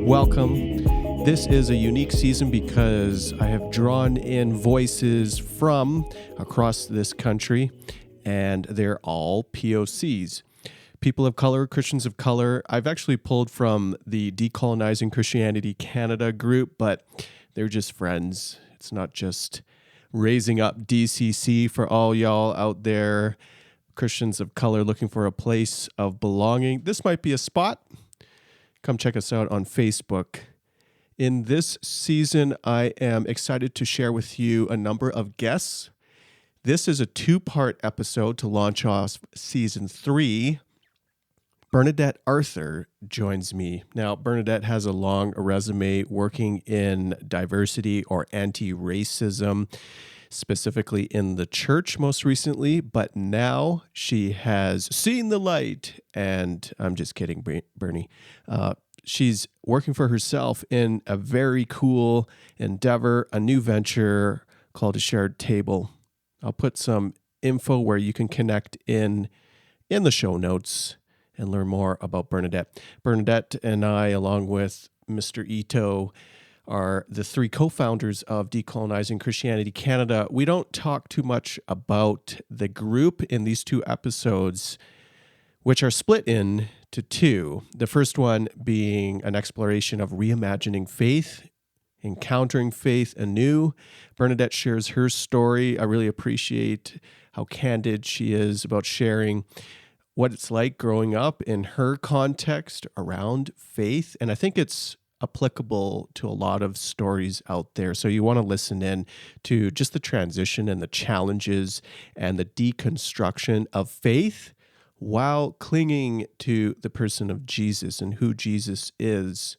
Welcome. This is a unique season because I have drawn in voices from across this country, and they're all POCs. People of color, Christians of color. I've actually pulled from the Decolonizing Christianity Canada group, but they're just friends. It's not just raising up DCC for all y'all out there, Christians of color looking for a place of belonging. This might be a spot. Come check us out on Facebook. In this season, I am excited to share with you a number of guests. This is a two-part episode to launch off season 3. Bernadette Arthur joins me. Now, Bernadette has a long resume working in diversity or anti-racism, specifically in the church most recently, but now she has seen the light, and I'm just kidding, Bernie. She's working for herself in a very cool endeavor, a new venture called A Shared Table. I'll put some info where you can connect in the show notes and learn more about Bernadette. Bernadette and I, along with Mr. Ito, are the 3 co-founders of Decolonizing Christianity Canada. We don't talk too much about the group in these 2 episodes, which are split into 2. The first one being an exploration of reimagining faith, encountering faith anew. Bernadette shares her story. I really appreciate how candid she is about sharing what it's like growing up in her context around faith. And I think it's applicable to a lot of stories out there. So you want to listen in to just the transition and the challenges and the deconstruction of faith while clinging to the person of Jesus and who Jesus is,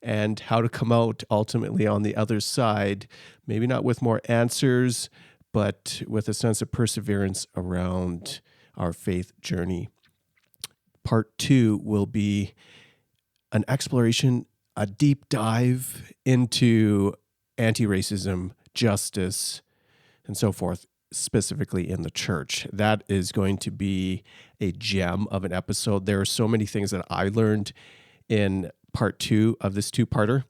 and how to come out ultimately on the other side, maybe not with more answers, but with a sense of perseverance around our faith journey. Part 2 will be an exploration, a deep dive into anti-racism, justice, and so forth, specifically in the church. That is going to be a gem of an episode. There are so many things that I learned in part 2 of this 2-parter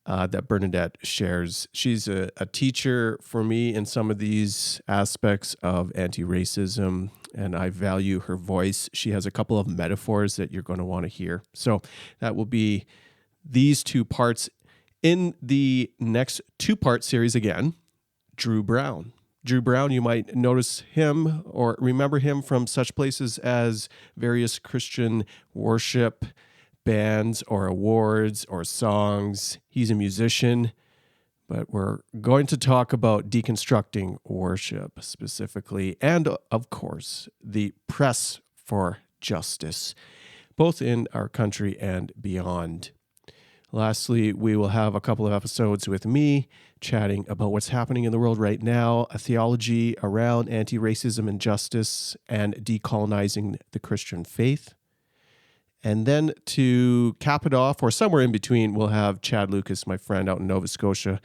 that Bernadette shares. She's a teacher for me in some of these aspects of anti-racism, and I value her voice. She has a couple of metaphors that you're going to want to hear. So that will be these 2 parts. In the next 2-part series again, Drew Brown. Drew Brown, you might notice him or remember him from such places as various Christian worship bands or awards or songs. He's a musician, but we're going to talk about deconstructing worship specifically, and of course, the press for justice, both in our country and beyond. Lastly, we will have a couple of episodes with me chatting about what's happening in the world right now, a theology around anti-racism and justice, and decolonizing the Christian faith. And then to cap it off, or somewhere in between, we'll have Chad Lucas, my friend out in Nova Scotia.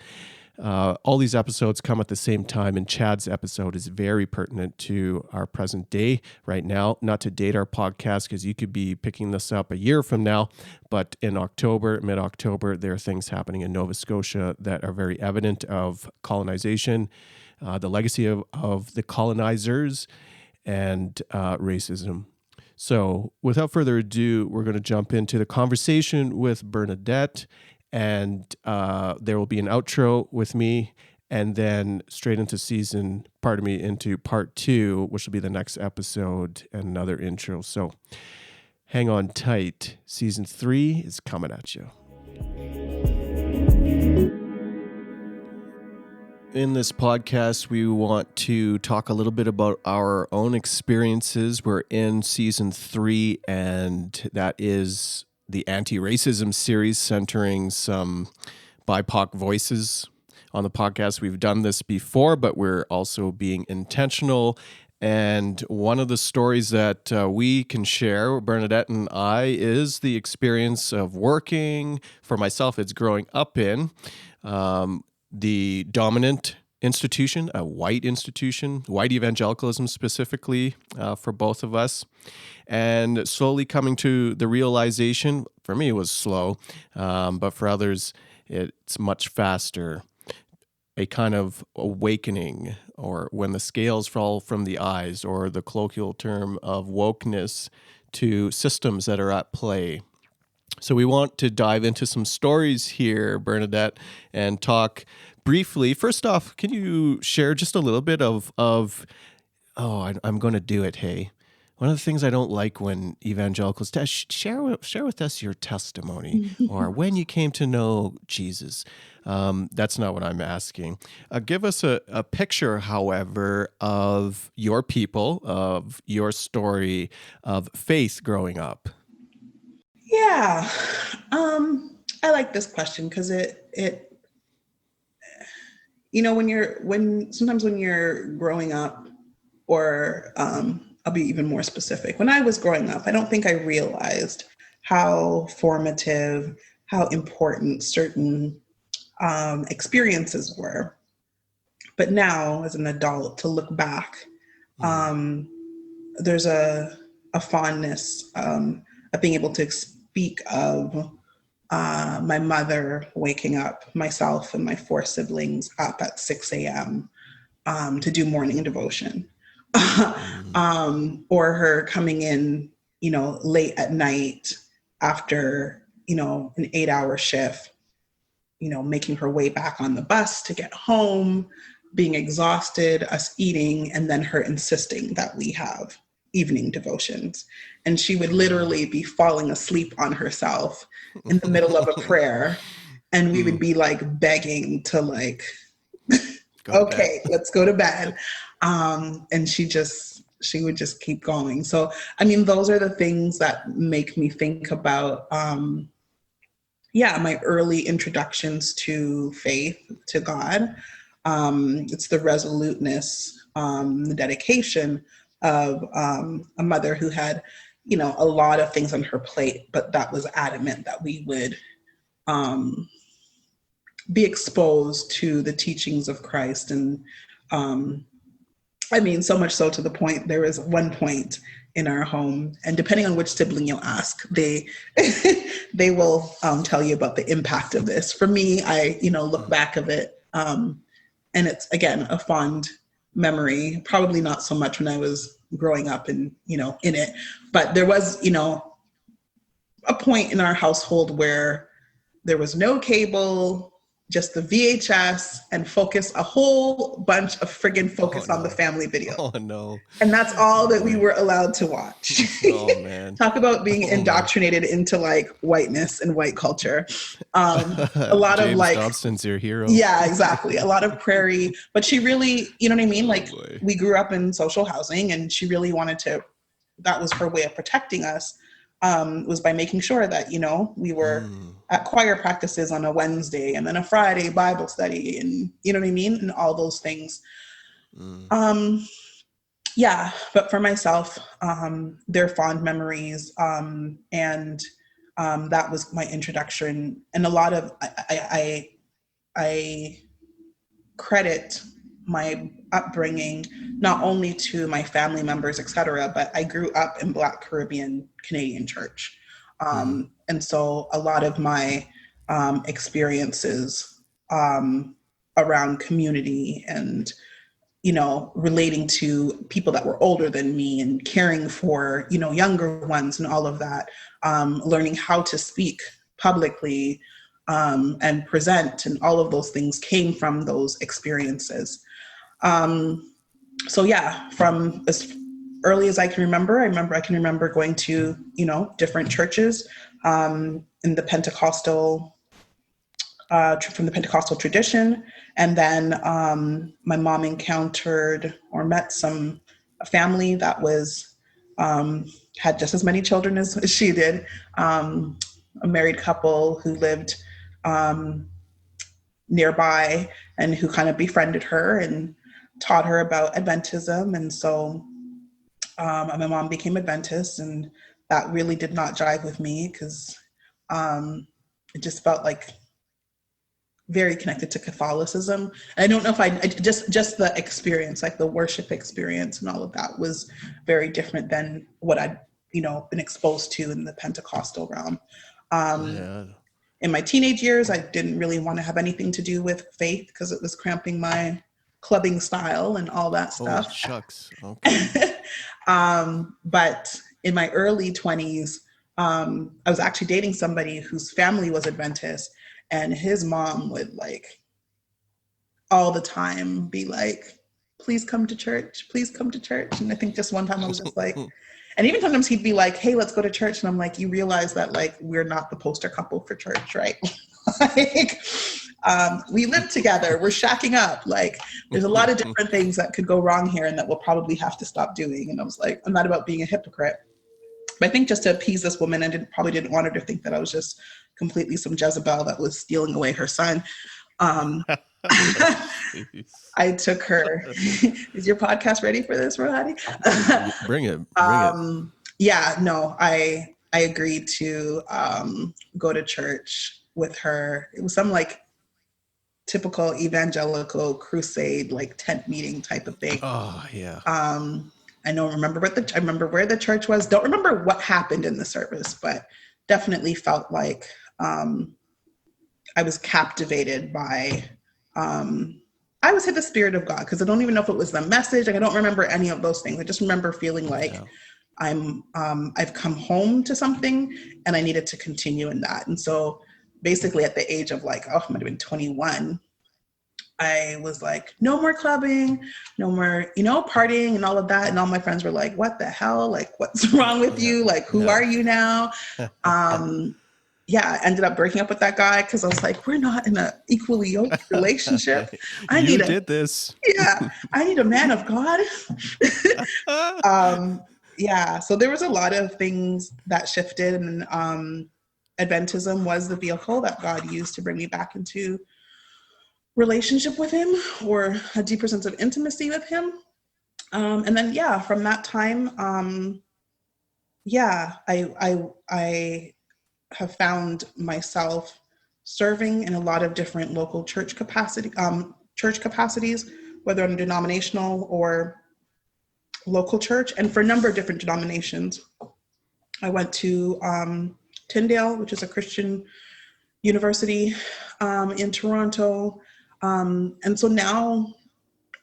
All these episodes come at the same time, and Chad's episode is very pertinent to our present day right now. Not to date our podcast, because you could be picking this up a year from now, but in October, mid-October, there are things happening in Nova Scotia that are very evident of colonization, the legacy of the colonizers, and racism. So without further ado, we're going to jump into the conversation with Bernadette, and there will be an outro with me, and then straight into part 2, which will be the next episode, and another intro. So hang on tight. Season 3 is coming at you. In this podcast, we want to talk a little bit about our own experiences. We're in season 3, and that is the anti-racism series centering some BIPOC voices on the podcast. We've done this before, but we're also being intentional. And one of the stories that we can share, Bernadette and I, is the experience of working. For myself, it's growing up in the dominant institution, a white institution, white evangelicalism specifically for both of us. And slowly coming to the realization, for me it was slow, but for others it's much faster. A kind of awakening, or when the scales fall from the eyes, or the colloquial term of wokeness to systems that are at play. So we want to dive into some stories here, Bernadette, and talk briefly. First off, can you share just a little bit of I'm going to do it, hey. One of the things I don't like when evangelicals share with us your testimony or when you came to know Jesus. That's not what I'm asking. Give us a picture, however, of your people, of your story of faith growing up. Yeah, I like this question because it sometimes when you're growing up, or I'll be even more specific. When I was growing up, I don't think I realized how formative, how important certain experiences were. But now, as an adult, to look back, there's a fondness of being able to speak of my mother waking up, myself and my 4 siblings up at 6 a.m. To do morning devotion. Or her coming in, late at night after, an 8-hour shift, making her way back on the bus to get home, being exhausted, us eating, and then her insisting that we have evening devotions. And she would literally be falling asleep on herself in the middle of a prayer. And we would be like begging to okay, let's go to bed. And she would just keep going. So, I mean, those are the things that make me think about, my early introductions to faith, to God. It's the resoluteness, the dedication of a mother who had, a lot of things on her plate, but that was adamant that we would be exposed to the teachings of Christ. And so much so to the point, there was one point in our home, and depending on which sibling you ask, they will tell you about the impact of this. For me, I look back of it, and it's, again, a fond memory, probably not so much when I was growing up and in it, but there was a point in our household where there was no cable, just the VHS, and a whole bunch of friggin' focus on the family video. Oh, no. And that's all that we were allowed to watch. Oh, man. Talk about being indoctrinated into whiteness and white culture. A lot James of Dobson's your hero. Yeah, exactly. A lot of prairie, but she really, you know what I mean? We grew up in social housing, and she really wanted to, that was her way of protecting us. Was by making sure that, we were at choir practices on a Wednesday, and then a Friday Bible study, and you know what I mean? And all those things. But for myself, they're fond memories. And that was my introduction. And a lot of, I credit my upbringing not only to my family members, et cetera, but I grew up in Black Caribbean Canadian church. And so a lot of my experiences around community and, relating to people that were older than me and caring for, younger ones and all of that, learning how to speak publicly and present, and all of those things came from those experiences. From as early as I can remember, I can remember going to, different churches in the Pentecostal, from the Pentecostal tradition. And then my mom encountered or met a family that was, had just as many children as she did, a married couple who lived nearby and who kind of befriended her and taught her about Adventism. And so my mom became Adventist, and that really did not jive with me because it just felt like very connected to Catholicism. And I don't know if I just the experience, like the worship experience and all of that was very different than what I'd, been exposed to in the Pentecostal realm. In my teenage years, I didn't really want to have anything to do with faith because it was cramping my clubbing style and all that stuff. Oh, shucks. Okay. But in my early 20s, I was actually dating somebody whose family was Adventist, and his mom would like all the time be like, please come to church, please come to church. And I think just one time I was just like, and even sometimes he'd be like, hey, let's go to church. And I'm like, you realize that like, we're not the poster couple for church, right? Like, we live together, we're shacking up. Like, there's a lot of different things that could go wrong here and that we'll probably have to stop doing. And I was like, I'm not about being a hypocrite. But I think just to appease this woman, I probably didn't want her to think that I was just completely some Jezebel that was stealing away her son. I took her. Is your podcast ready for this, Rohadi? Bring it. Yeah, no, I agreed to go to church with her. It was some like typical evangelical crusade, like tent meeting type of thing. Oh yeah. I remember where the church was. Don't remember what happened in the service, but definitely felt like I was captivated by. I always hit the Spirit of God because I don't even know if it was the message. Like, I don't remember any of those things. I just remember feeling like I've come home to something and I needed to continue in that. And so basically at the age of like, I might have been 21, I was like, no more clubbing, no more, partying and all of that. And all my friends were like, what the hell? Like, what's wrong with you? Like, who are you now? I ended up breaking up with that guy because I was like, we're not in an equally yoked relationship. I need a man of God. So there was a lot of things that shifted, and Adventism was the vehicle that God used to bring me back into relationship with him, or a deeper sense of intimacy with him. And then, from that time, I have found myself serving in a lot of different local church capacities, whether in denominational or local church, and for a number of different denominations. I went to Tyndale, which is a Christian university in Toronto. And so now,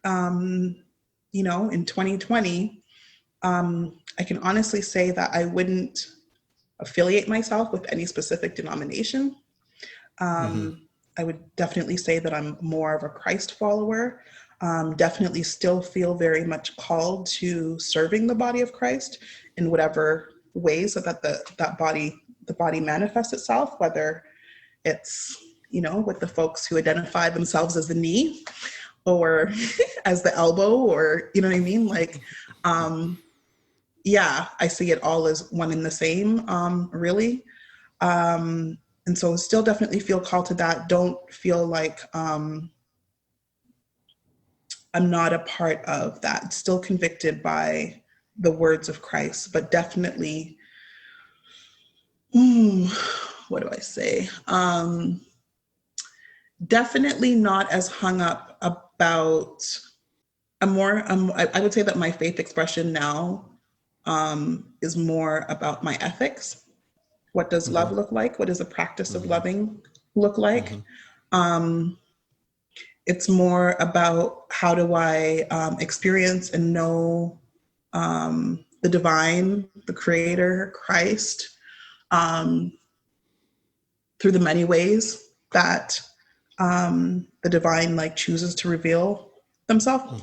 in 2020, I can honestly say that I wouldn't affiliate myself with any specific denomination. I would definitely say that I'm more of a Christ follower. Definitely still feel very much called to serving the body of Christ in whatever ways that the body manifests itself, whether it's, with the folks who identify themselves as the knee or as the elbow, or, you know what I mean? Like, I see it all as one and the same, really. And so still definitely feel called to that. Don't feel like I'm not a part of that. Still convicted by the words of Christ, but definitely, what do I say? Definitely not as hung up about I would say that my faith expression now is more about my ethics. What does love look like? What does the practice of loving look like? It's more about how do I experience and know the divine, the creator, Christ, through the many ways that the divine chooses to reveal themselves.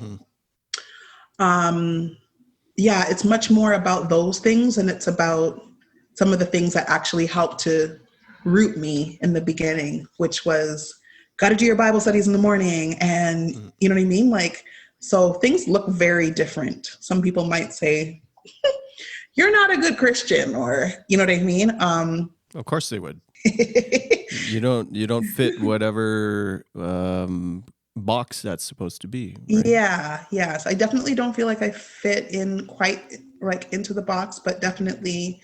It's much more about those things, and it's about some of the things that actually helped to root me in the beginning, which was got to do your Bible studies in the morning, and you know what I mean? So things look very different. Some people might say, you're not a good Christian, or you know what I mean? Of course they would. You don't fit whatever box that's supposed to be. Right? Yes. I definitely don't feel like I fit in quite into the box, but definitely,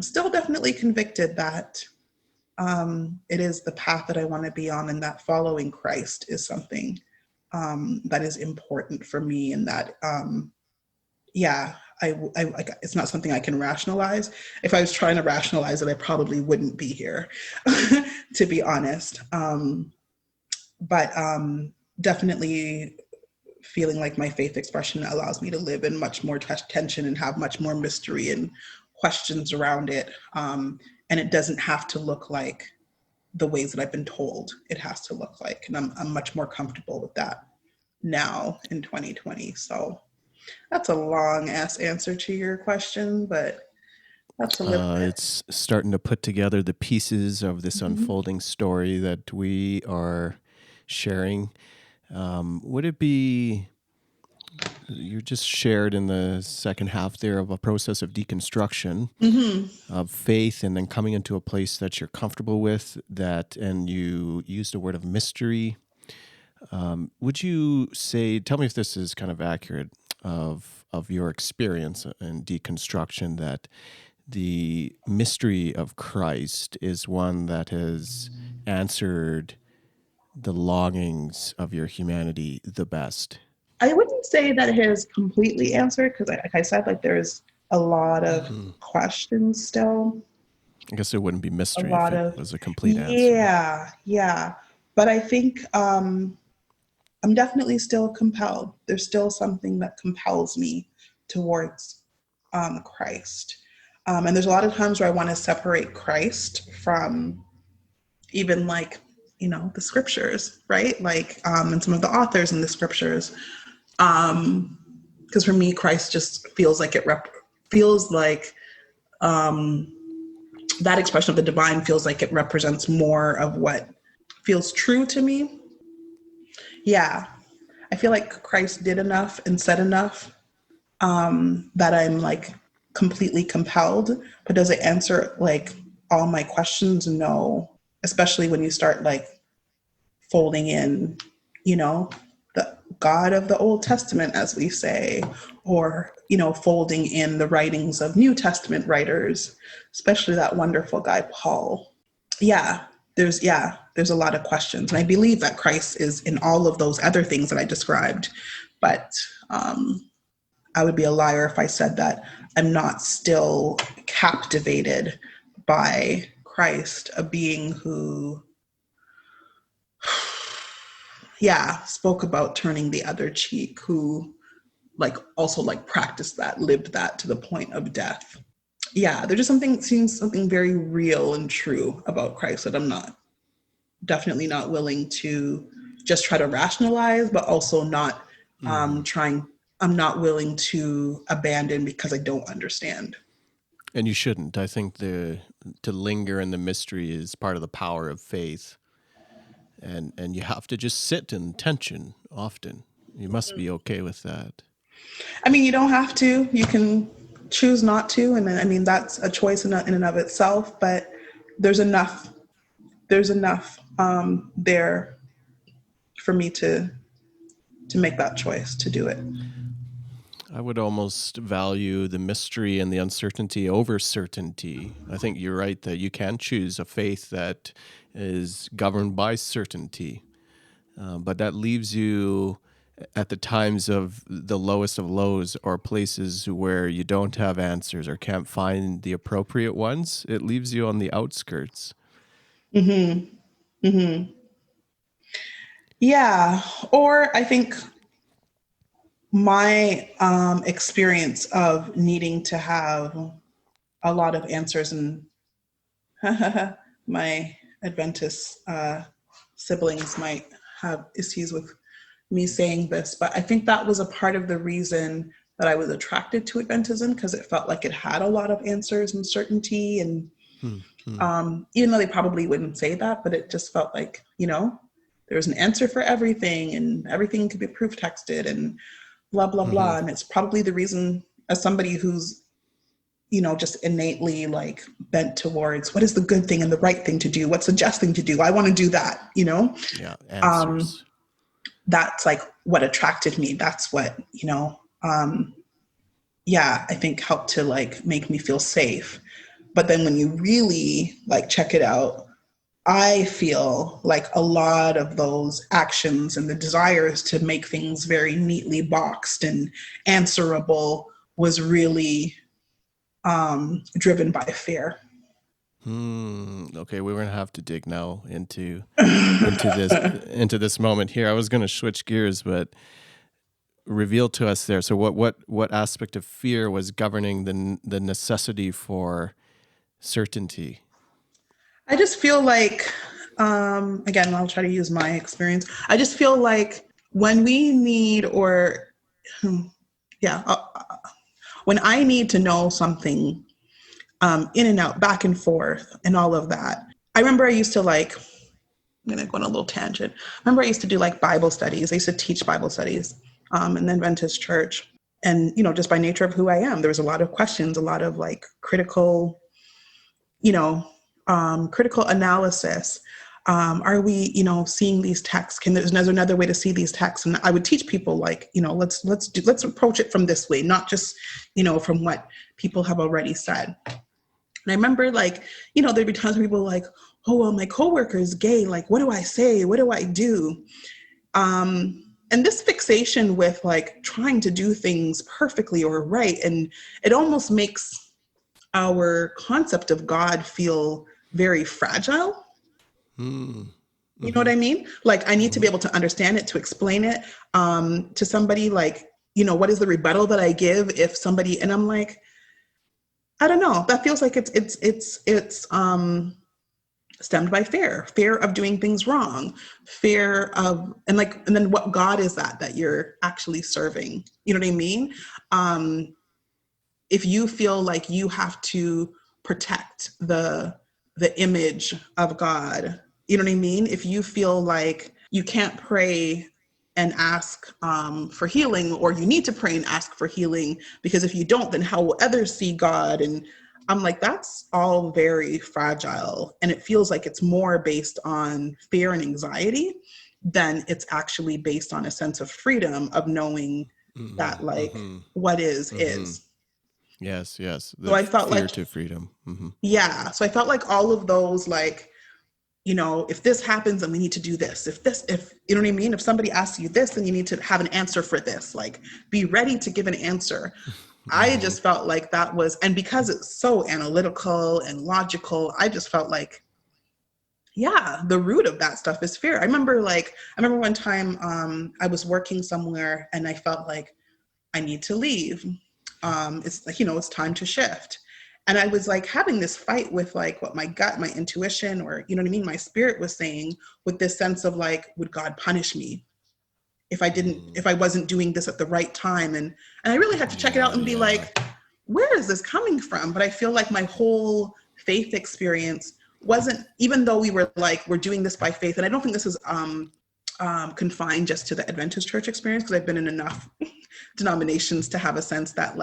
still definitely convicted that It is the path that I want to be on, and that following Christ is something that is important for me, and that, it's not something I can rationalize. If I was trying to rationalize it, I probably wouldn't be here, to be honest. But definitely feeling like my faith expression allows me to live in much more tension and have much more mystery and questions around it. And it doesn't have to look like the ways that I've been told it has to look like. And I'm much more comfortable with that now in 2020. So that's a long ass answer to your question, but that's a little bit. It's starting to put together the pieces of this unfolding story that we are sharing. Would it be, you just shared in the second half there, of a process of deconstruction of faith, and then coming into a place that you're comfortable with, that, and you used the word of mystery. Would you say, tell me if this is kind of accurate of your experience in deconstruction, that the mystery of Christ is one that has answered the longings of your humanity the best? I wouldn't say that it has completely answered, because like I said, like there's a lot of questions still. I guess it wouldn't be mystery A lot if it of, was a complete answer. Yeah. But I think I'm definitely still compelled. There's still something that compels me towards Christ. And there's a lot of times where I want to separate Christ from even like, the scriptures, right? Like, and some of the authors in the scriptures. Because for me, Christ just feels like that expression of the divine feels like it represents more of what feels true to me. Yeah. I feel like Christ did enough and said enough that I'm like completely compelled. But does it answer like all my questions? No. Especially when you start like folding in, the God of the Old Testament, as we say, or, folding in the writings of New Testament writers, especially that wonderful guy, Paul. There's a lot of questions. And I believe that Christ is in all of those other things that I described. But I would be a liar if I said that I'm not still captivated by Christ, a being who, spoke about turning the other cheek, who like also like practiced that, lived that to the point of death. There's just seems something very real and true about Christ that I'm definitely not willing to just try to rationalize, but also not I'm not willing to abandon because I don't understand. And you shouldn't. I think to linger in the mystery is part of the power of faith. And you have to just sit in tension often. You must be okay with that. I mean, you don't have to. You can choose not to, and I mean that's a choice in and of itself. But there's enough there for me to make that choice, to do it. I would almost value the mystery and the uncertainty over certainty. I think you're right that you can choose a faith that is governed by certainty, but that leaves you at the times of the lowest of lows, or places where you don't have answers or can't find the appropriate ones. It leaves you on the outskirts. Yeah. Or I think my experience of needing to have a lot of answers, and my Adventist siblings might have issues with me saying this, but I think that was a part of the reason that I was attracted to Adventism, because it felt like it had a lot of answers and certainty. And even though they probably wouldn't say that, but it just felt like, there was an answer for everything, and everything could be proof texted and blah, blah, blah. And it's probably the reason, as somebody who's, just innately like bent towards what is the good thing and the right thing to do, what's the just thing to do, I want to do that, Answers. That's like what attracted me. That's what, I think helped to like make me feel safe. But then when you really like check it out, I feel like a lot of those actions and the desires to make things very neatly boxed and answerable was really driven by fear. Okay, we're gonna have to dig now into this moment here. I was gonna switch gears, but reveal to us there. So what aspect of fear was governing the necessity for certainty? I just feel like, again, I'll try to use my experience. I just feel like when we need, when I need to know something, in and out, back and forth, and all of that. I remember I used to I'm going to go on a little tangent. I remember I used to do like Bible studies. I used to teach Bible studies in the Adventist church. And, just by nature of who I am, there was a lot of questions, a lot of like critical, critical analysis. Are we, seeing these texts? There's another way to see these texts? And I would teach people let's approach it from this way, not just, from what people have already said. And I remember there'd be times where people were like, oh, well, my coworker is gay. Like, what do I say? What do I do? And this fixation with trying to do things perfectly or right. And it almost makes our concept of God feel very fragile. You know what I mean? I need to be able to understand it, to explain it to somebody. What is the rebuttal that I give if somebody, and I'm like, I don't know. That feels like it's stemmed by fear of doing things wrong, fear of, and then what God is that you're actually serving? You know what I mean? If you feel like you have to protect the image of God, you know what I mean? If you feel like you can't pray and ask for healing, or you need to pray and ask for healing, because if you don't, then how will others see God? And I'm like, that's all very fragile. And it feels like it's more based on fear and anxiety than it's actually based on a sense of freedom of knowing that what is. Yes. So I felt fear to freedom. Yeah. So I felt like all of those, if this happens, then we need to do this. If you know what I mean? If somebody asks you this, then you need to have an answer for this. Be ready to give an answer. I just felt like that was, and because it's so analytical and logical, I just felt like, yeah, the root of that stuff is fear. I remember one time I was working somewhere and I felt like I need to leave. It's it's time to shift. And I was having this fight with what my gut, my intuition, or, you know what I mean? My spirit was saying, with this sense of would God punish me if I wasn't doing this at the right time? And I really had to check it out and be like, where is this coming from? But I feel like my whole faith experience wasn't, even though we were we're doing this by faith. And I don't think this is confined just to the Adventist church experience, because I've been in enough denominations to have a sense that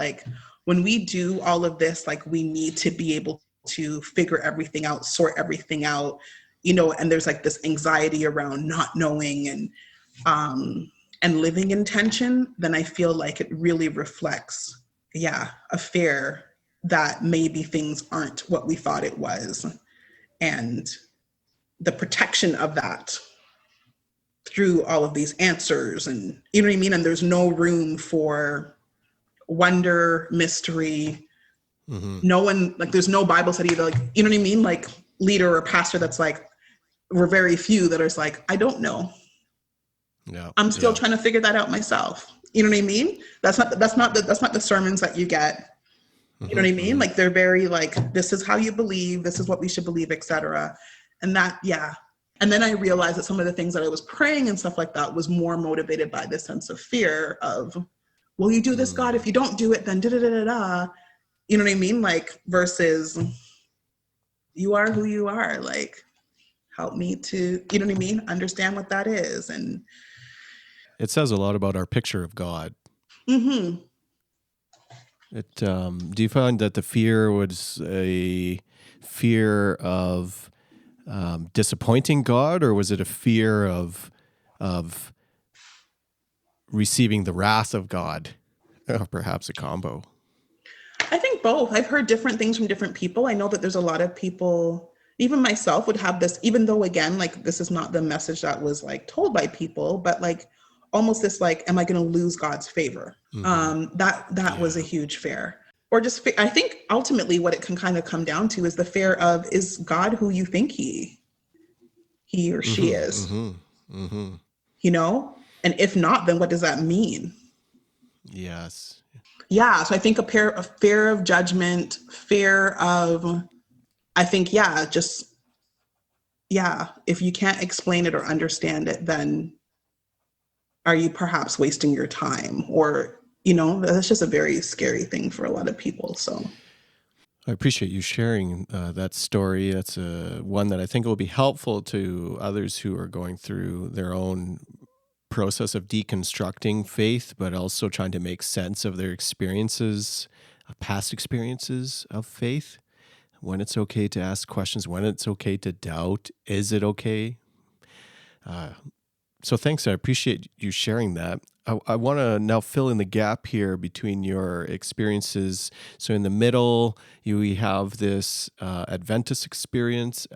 when we do all of this, we need to be able to figure everything out, sort everything out, and there's this anxiety around not knowing and living in tension, then I feel like it really reflects, a fear that maybe things aren't what we thought it was. And the protection of that through all of these answers, and you know what I mean? And there's no room for wonder, mystery. No one, there's no Bible study that, you know what I mean? Leader or pastor that's we're very few that are I don't know. Yeah. I'm still trying to figure that out myself. You know what I mean? That's not the sermons that you get. You know what I mean? They're very this is how you believe, this is what we should believe, etc. And that, And then I realized that some of the things that I was praying and stuff like that was more motivated by this sense of fear of, will you do this, God? If you don't do it, then da-da-da-da-da. You know what I mean? Versus you are who you are. Help me to, you know what I mean? Understand what that is. And it says a lot about our picture of God. Do you find that the fear was a fear of disappointing God, or was it a fear of receiving the wrath of God, or perhaps a combo? I think both. I've heard different things from different people. I know that there's a lot of people, even myself would have this, even though again, like this is not the message that was like told by people, but like almost this like, am I going to lose God's favor? That was a huge fear. Or just, I think ultimately what it can kind of come down to is the fear of, is God who you think he or she is? You know? And if not, then what does that mean? Yes. Yeah. So I think a fear of judgment, fear of, I think, if you can't explain it or understand it, then are you perhaps wasting your time? Or, you know, that's just a very scary thing for a lot of people. So I appreciate you sharing that story. That's one that I think will be helpful to others who are going through their own process of deconstructing faith, but also trying to make sense of their experiences, past experiences of faith. When it's okay to ask questions, when it's okay to doubt, is it okay? So thanks. I appreciate you sharing that. I want to now fill in the gap here between your experiences. So in the middle, we have this Adventist experience.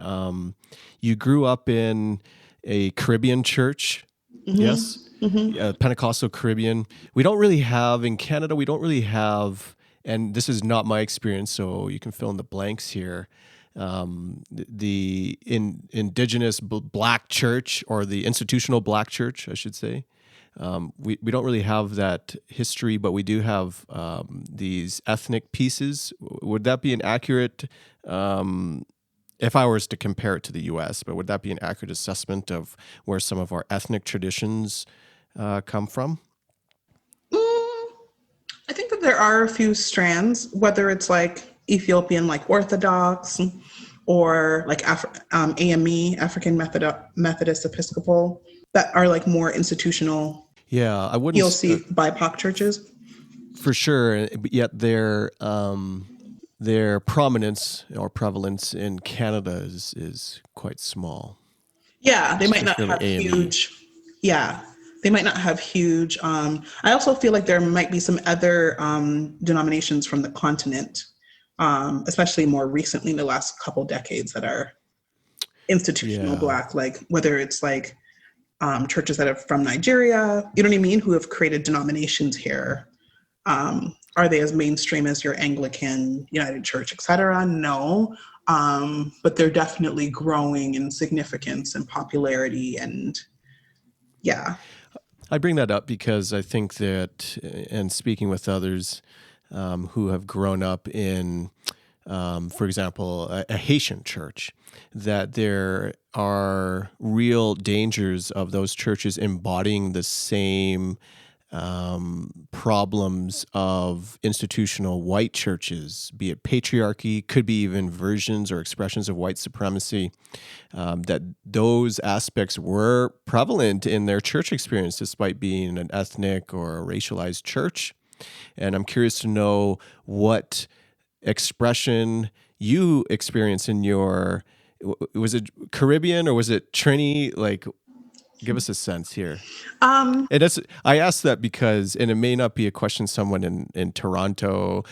You grew up in a Caribbean church, yes? Pentecostal Caribbean. We don't really have, in Canada, and this is not my experience, so you can fill in the blanks here. The indigenous black church, or the institutional black church, I should say. We don't really have that history, but we do have these ethnic pieces. Would that be an accurate, if I was to compare it to the U.S., but would that be an accurate assessment of where some of our ethnic traditions come from? I think that there are a few strands, whether it's like Ethiopian, like Orthodox, or like AME, African Methodist Episcopal, that are like more institutional. Yeah, I wouldn't. You'll see BIPOC churches. For sure, but yet their prominence or prevalence in Canada is quite small. Yeah, they might not have huge. Yeah, they might not have huge. I also feel like there might be some other denominations from the continent, especially more recently in the last couple decades, that are institutional Black, like whether it's like churches that are from Nigeria, you know what I mean, who have created denominations here. Are they as mainstream as your Anglican United Church, et cetera? No, but they're definitely growing in significance and popularity, and yeah. I bring that up because I think that, and speaking with others who have grown up in, for example, a Haitian church, that there are real dangers of those churches embodying the same problems of institutional white churches, be it patriarchy, could be even versions or expressions of white supremacy, that those aspects were prevalent in their church experience despite being an ethnic or a racialized church. And I'm curious to know what expression you experienced in your, was it Caribbean or was it Trini? Like, give us a sense here. I asked that because, and it may not be a question someone in Toronto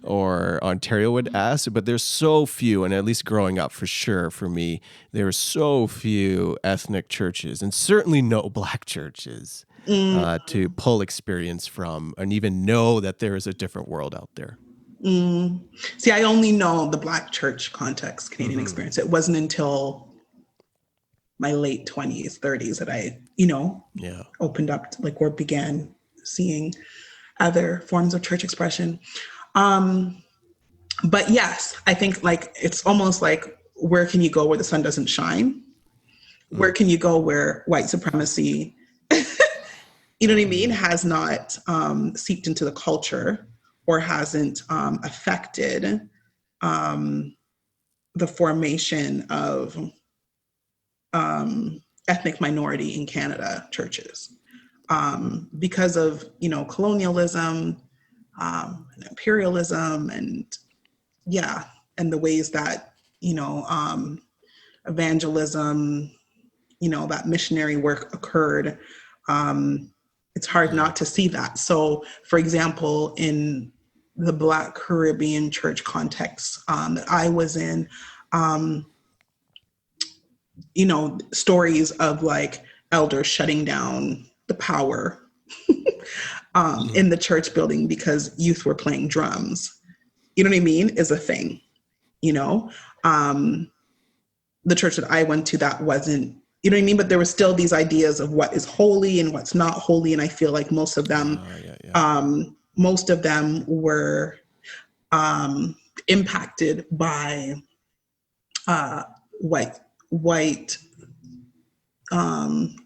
or Ontario would ask, but there's so few, and at least growing up for sure for me, there were so few ethnic churches, and certainly no Black churches to pull experience from and even know that there is a different world out there. See, I only know the Black church context, Canadian experience. It wasn't until my late 20s, 30s that I, opened up to, like, or began seeing other forms of church expression. But yes, I think like, it's almost like, where can you go where the sun doesn't shine? Where can you go where white supremacy, you know what I mean, has not seeped into the culture or hasn't affected the formation of ethnic minority in Canada churches, because of, colonialism and imperialism, and and the ways that, evangelism, that missionary work occurred. It's hard not to see that. So, for example, in the Black Caribbean church context that I was in, stories of like elders shutting down the power in the church building because youth were playing drums. You know what I mean? Is a thing, you know? The church that I went to, that wasn't, you know what I mean? But there were still these ideas of what is holy and what's not holy. And I feel like most of them were impacted by white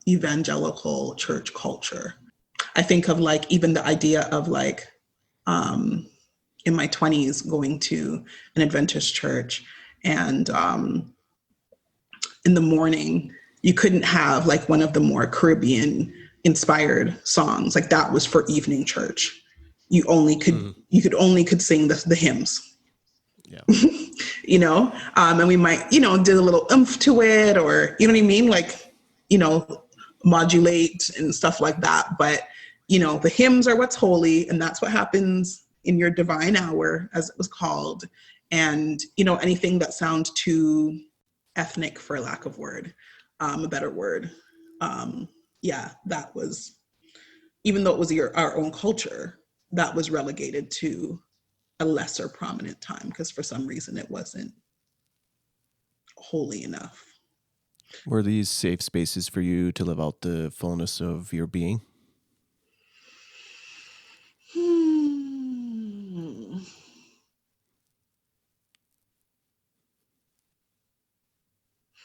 evangelical church culture. I think of like even the idea of like in my 20s going to an Adventist church, and in the morning you couldn't have like one of the more Caribbean inspired songs. Like that was for evening church. You could sing the hymns. Yeah. And we might, did a little oomph to it, or, you know what I mean? Like, modulate and stuff like that. But, the hymns are what's holy, and that's what happens in your divine hour, as it was called. And, anything that sounds too ethnic, for lack of a better word. That was, even though it was our own culture, that was relegated to a lesser prominent time, because for some reason it wasn't holy enough. Were these safe spaces for you to live out the fullness of your being?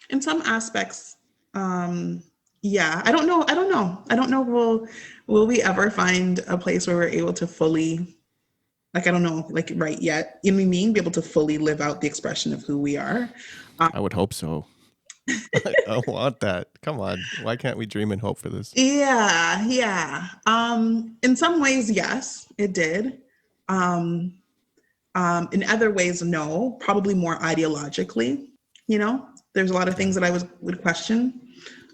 In some aspects, I don't know. Will we ever find a place where we're able to fully, like, I don't know, like right yet, you know what I mean? Be able to fully live out the expression of who we are. I would hope so. I want that. Come on. Why can't we dream and hope for this? Yeah. In some ways, yes, it did. In other ways, no, probably more ideologically, there's a lot of things that I would question.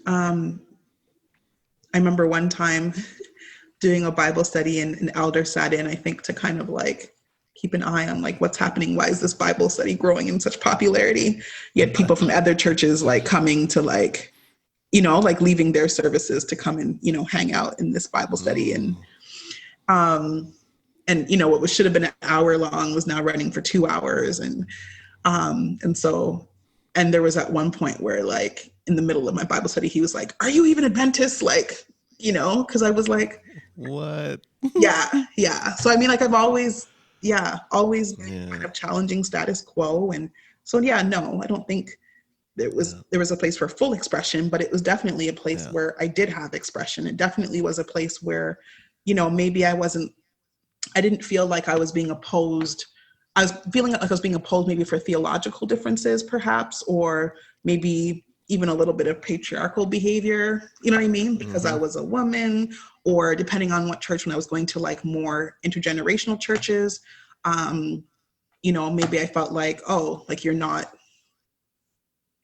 I remember one time doing a Bible study, and an elder sat in, I think, to kind of like keep an eye on like what's happening. Why is this Bible study growing in such popularity? You had people from other churches like coming to like, like leaving their services to come and, hang out in this Bible study. And what should have been an hour long was now running for 2 hours. And there was at one point where like in the middle of my Bible study, he was like, "Are you even Adventist?" Like, because I was like, what? Yeah. So, I mean, like I've always been kind of challenging status quo. And so, no, I don't think there was a place for full expression, but it was definitely a place where I did have expression. It definitely was a place where, maybe I didn't feel like I was being opposed. I was feeling like I was being opposed maybe for theological differences, perhaps, or maybe even a little bit of patriarchal behavior, you know what I mean? Because I was a woman, or depending on what church, when I was going to like more intergenerational churches, maybe I felt like, oh, like you're not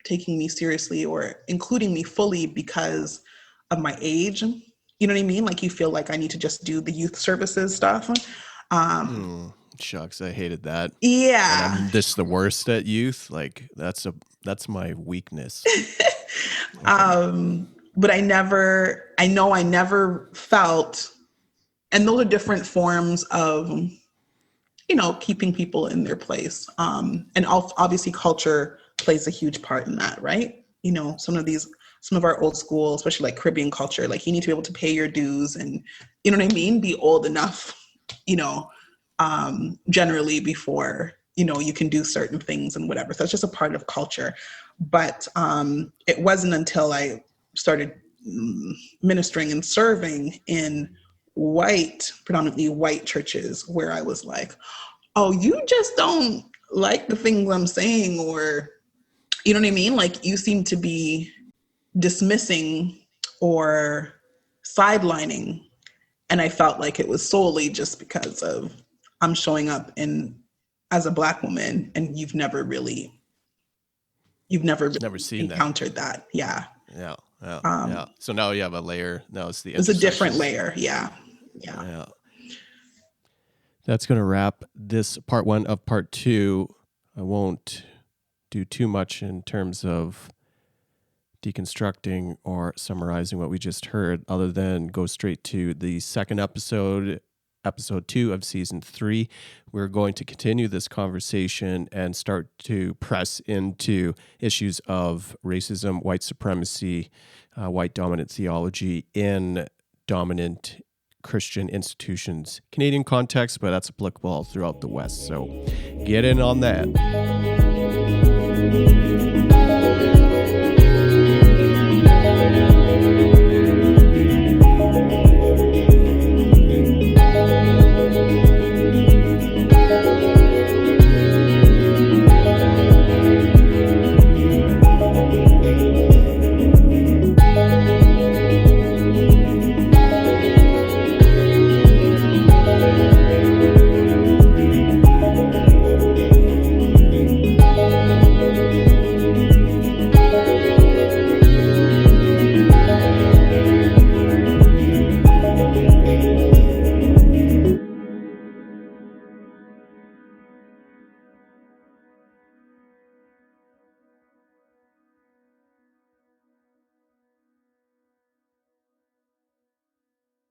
taking me seriously or including me fully because of my age. You know what I mean? Like you feel like I need to just do the youth services stuff. Shucks, I hated that. Yeah. And I'm the worst at youth. Like that's my weakness. But I never felt, and those are different forms of, keeping people in their place. And obviously culture plays a huge part in that, right? Some of our old school, especially like Caribbean culture, like you need to be able to pay your dues and, you know what I mean? Be old enough, generally before, you can do certain things and whatever. So it's just a part of culture. But it wasn't until I started ministering and serving in predominantly white churches where I was like, oh, you just don't like the things I'm saying, or, you know what I mean? Like you seem to be dismissing or sidelining. And I felt like it was solely just because of I'm showing up as a Black woman, and you've never seen encountered that. Yeah. Yeah. So now you have a layer. Now it's It's a different layer. Yeah. That's going to wrap this part 1 of part 2. I won't do too much in terms of deconstructing or summarizing what we just heard, other than go straight to the second episode 2 of season 3. We're going to continue this conversation and start to press into issues of racism, white supremacy, white dominant theology in dominant Christian institutions. Canadian context, but that's applicable all throughout the West. So get in on that.